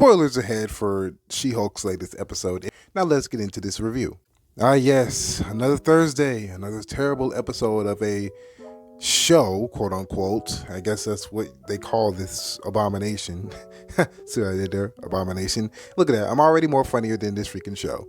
Spoilers ahead for She-Hulk's latest episode. Now let's get into this review. Yes, another Thursday, another terrible episode of a show, quote unquote. I guess that's what they call this abomination. See what I did there? Abomination. Look at that. I'm already more funnier than this freaking show.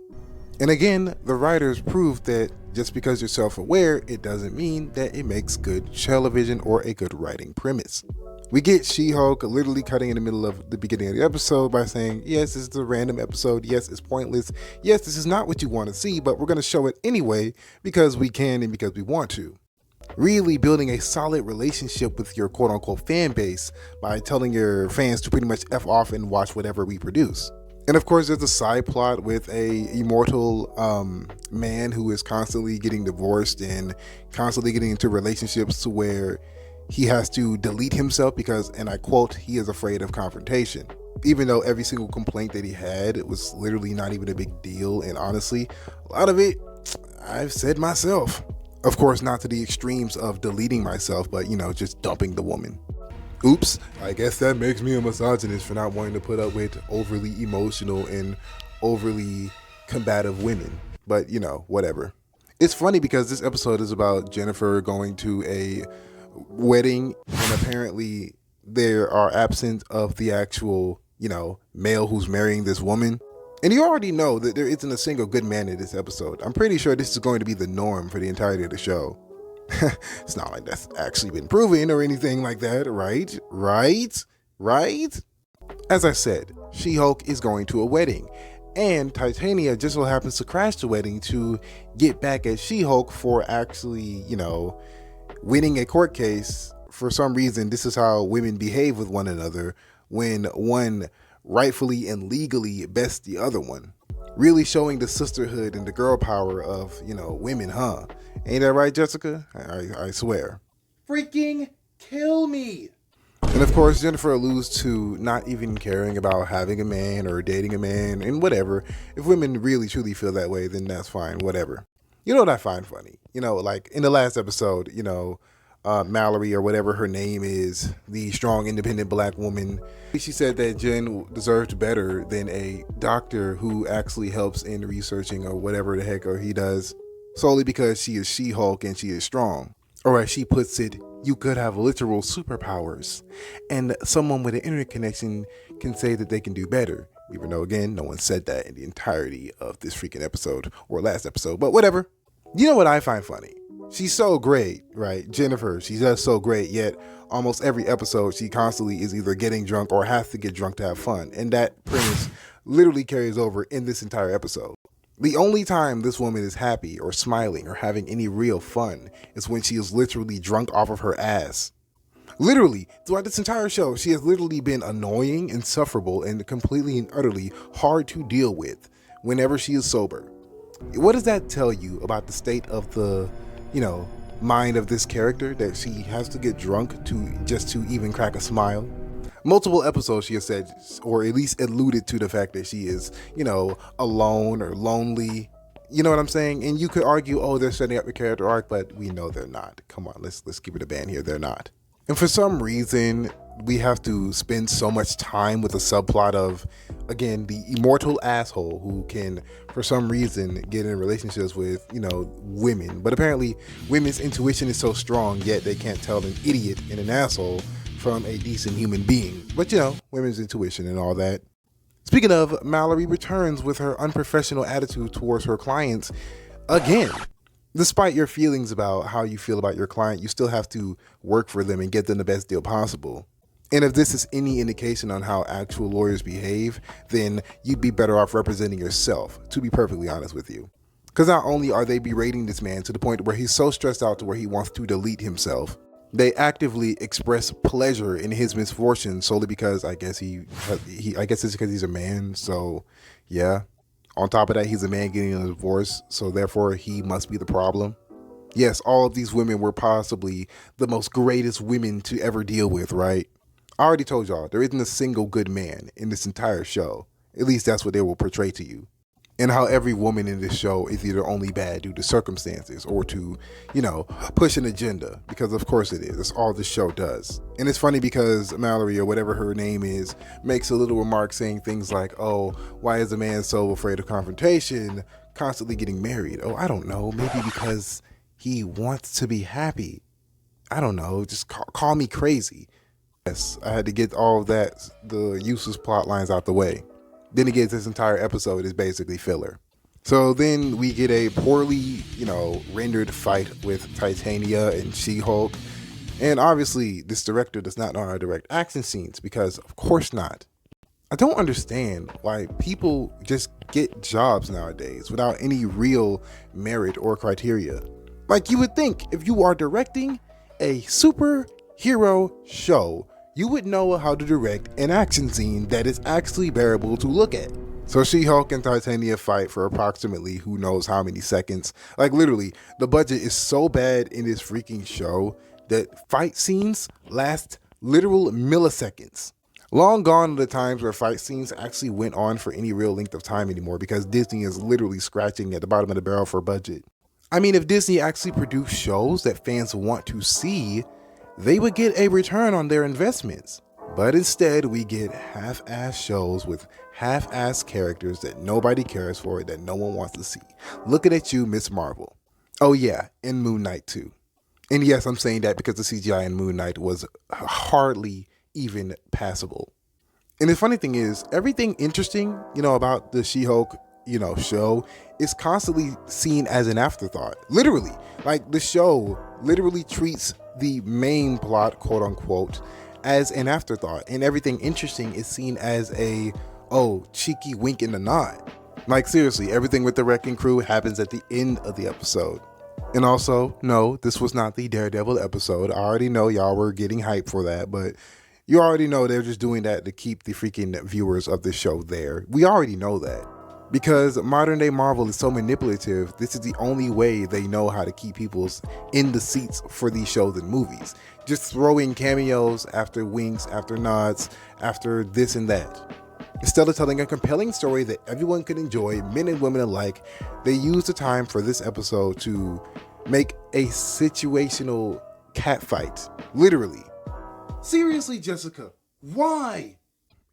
And again, the writers proved that just because you're self-aware, it doesn't mean that it makes good television or a good writing premise. We get She-Hulk literally cutting in the middle of the beginning of the episode by saying, yes, this is a random episode. Yes, it's pointless. Yes, this is not what you want to see, but we're going to show it anyway because we can and because we want to. Really building a solid relationship with your quote-unquote fan base by telling your fans to pretty much F off and watch whatever we produce. And of course, there's a side plot with a immortal man who is constantly getting divorced and constantly getting into relationships to where he has to delete himself because, and I quote, he is afraid of confrontation. Even though every single complaint that he had was literally not even a big deal. And honestly, a lot of it, I've said myself. Of course, not to the extremes of deleting myself, but, just dumping the woman. Oops, I guess that makes me a misogynist for not wanting to put up with overly emotional and overly combative women. But, whatever. It's funny because this episode is about Jennifer going to a wedding and apparently there are absent of the actual, male who's marrying this woman. And you already know that there isn't a single good man in this episode. I'm pretty sure this is going to be the norm for the entirety of the show. It's not like that's actually been proven or anything like that, right? Right? As I said, She-Hulk is going to a wedding, and Titania just so happens to crash the wedding to get back at She-Hulk for actually, winning a court case. For some reason, this is how women behave with one another when one rightfully and legally bests the other one. Really showing the sisterhood and the girl power of, women, huh? Ain't that right, Jessica? I swear. Freaking kill me. And of course, Jennifer alludes to not even caring about having a man or dating a man and whatever. If women really truly feel that way, then that's fine, whatever. You know what I find funny? Like in the last episode, Mallory or whatever her name is, the strong, independent black woman, she said that Jen deserved better than a doctor who actually helps in researching or whatever the heck or he does, solely because she is She-Hulk and she is strong. Or as she puts it, you could have literal superpowers, and someone with an internet connection can say that they can do better. Even though, again, no one said that in the entirety of this freaking episode or last episode, but whatever. You know what I find funny? She's so great, right? Jennifer, she's just so great, yet almost every episode she constantly is either getting drunk or has to get drunk to have fun. And that premise literally carries over in this entire episode. The only time this woman is happy or smiling or having any real fun is when she is literally drunk off of her ass. Literally, throughout this entire show, she has literally been annoying, insufferable, and completely and utterly hard to deal with whenever she is sober. What does that tell you about the state of the, mind of this character, that she has to get drunk to even crack a smile? Multiple episodes she has said, or at least alluded to the fact that she is, alone or lonely. You know what I'm saying? And you could argue, oh, they're setting up a character arc, but we know they're not. Come on, let's keep it a band here. They're not. And for some reason, we have to spend so much time with a subplot of, again, the immortal asshole who can, for some reason, get in relationships with, women. But apparently, women's intuition is so strong, yet they can't tell an idiot and an asshole from a decent human being. But, women's intuition and all that. Speaking of, Mallory returns with her unprofessional attitude towards her clients again. Despite your feelings about how you feel about your client, you still have to work for them and get them the best deal possible. And if this is any indication on how actual lawyers behave, then you'd be better off representing yourself, to be perfectly honest with you. Because not only are they berating this man to the point where he's so stressed out to where he wants to delete himself, they actively express pleasure in his misfortune solely because I guess it's because he's a man. So yeah. On top of that, he's a man getting a divorce, so therefore he must be the problem. Yes, all of these women were possibly the most greatest women to ever deal with, right? I already told y'all, there isn't a single good man in this entire show. At least that's what they will portray to you. and how every woman in this show is either only bad due to circumstances or to, push an agenda, because of course it is. That's all the show does. And it's funny because Mallory, or whatever her name is, makes a little remark saying things like, oh, why is a man so afraid of confrontation, constantly getting married? Oh, I don't know, maybe because he wants to be happy. I don't know, just call me crazy. Yes, I had to get all of that, the useless plot lines out the way. Then again, this entire episode is basically filler. So then we get a poorly, rendered fight with Titania and She-Hulk. And obviously, this director does not know how to direct action scenes, because of course not. I don't understand why people just get jobs nowadays without any real merit or criteria. Like, you would think if you are directing a superhero show, you would know how to direct an action scene that is actually bearable to look at. So She-Hulk and Titania fight for approximately who knows how many seconds. Like, literally, the budget is so bad in this freaking show that fight scenes last literal milliseconds. Long gone are the times where fight scenes actually went on for any real length of time anymore, because Disney is literally scratching at the bottom of the barrel for budget. I mean, if Disney actually produced shows that fans want to see, they would get a return on their investments. But instead, we get half-ass shows with half-ass characters that nobody cares for, that no one wants to see. Looking at you, Miss Marvel. Oh yeah, and Moon Knight too. And yes, I'm saying that because the CGI in Moon Knight was hardly even passable. And the funny thing is, everything interesting, about the She-Hulk, show is constantly seen as an afterthought. Literally. Like, the show literally treats the main plot, quote unquote, as an afterthought. And everything interesting is seen as a, cheeky wink and a nod. Like, seriously, everything with the Wrecking Crew happens at the end of the episode. And also, no, this was not the Daredevil episode. I already know y'all were getting hyped for that, but you already know they're just doing that to keep the freaking viewers of the show there. We already know that. Because modern day Marvel is so manipulative, this is the only way they know how to keep people in the seats for these shows and movies. Just throwing cameos after winks, after nods, after this and that. Instead of telling a compelling story that everyone can enjoy, men and women alike, they use the time for this episode to make a situational catfight. Literally. Seriously, Jessica, why?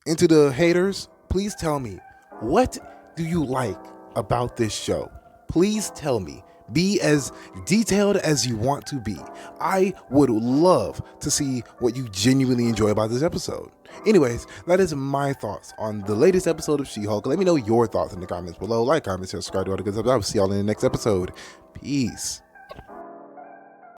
And to the haters, please tell me, what do you like about this show? Please tell me. Be as detailed as you want to be. I would love to see what you genuinely enjoy about this episode. Anyways, that is my thoughts on the latest episode of She-Hulk. Let me know your thoughts in the comments below. Like, comment, share, subscribe to all the good stuff. I will see y'all in the next episode. Peace.